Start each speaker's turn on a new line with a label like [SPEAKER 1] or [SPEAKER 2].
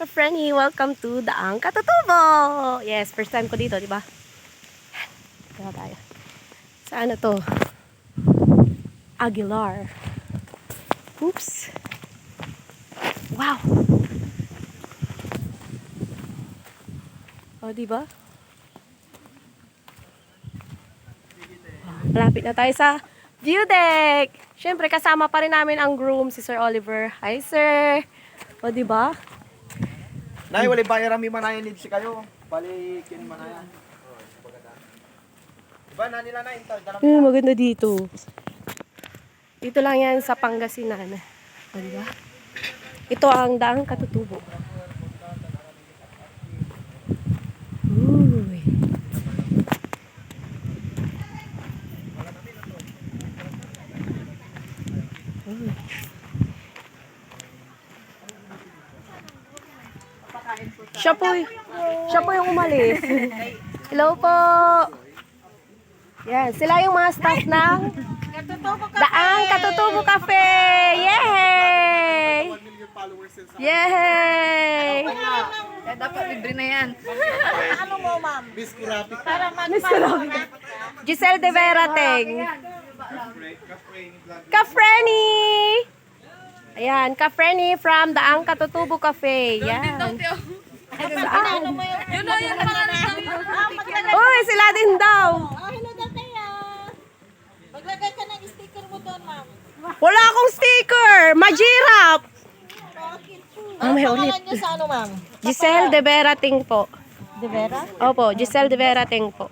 [SPEAKER 1] Ka-friendly, welcome to DAANG KATUTUBO! Yes, first time ko dito, di ba? Tara tayo. Saan na to? Aguilar. Oops. Wow! O, di ba? Malapit na tayo sa view deck! Siyempre, kasama pa rin namin ang groom, si Sir Oliver. Hi, sir! O, di ba?
[SPEAKER 2] Nay, wali bayar mi manayan nid si kayo. Balikin manayan. Diba na nila na ito?
[SPEAKER 1] Maganda dito. Dito lang yan sa Pangasinan. O, diba? Ito ang daang katutubo. Uy. Uy. Siya po yung umalis. Hello po. Yan, sila yung mga staff ng DAANG KATUTUBO CAFÉ. Yay! Yay!
[SPEAKER 3] Dapat libre na yan.
[SPEAKER 4] Ano mo, ma'am?
[SPEAKER 2] Miss Kurapi.
[SPEAKER 4] Para
[SPEAKER 1] Miss Kurapi. Giselle de Verateng. Ka-Frenny! Ayan, Ka-Frenny from DAANG KATUTUBO CAFÉ. Yan. Saan?
[SPEAKER 3] Yun na yung pangalan ng
[SPEAKER 1] Uy, sila din daw.
[SPEAKER 4] Oh, hello daw kayo. Maglagay ka ng sticker mo doon, ma'am.
[SPEAKER 1] Wala akong sticker. Majirap.
[SPEAKER 4] Bakit?
[SPEAKER 1] Ah, may ulit.
[SPEAKER 4] Pangalan niyo sa ano, ma'am?
[SPEAKER 1] Giselle de Verateng po.
[SPEAKER 4] De Vera?
[SPEAKER 1] Opo, Giselle de Verateng po.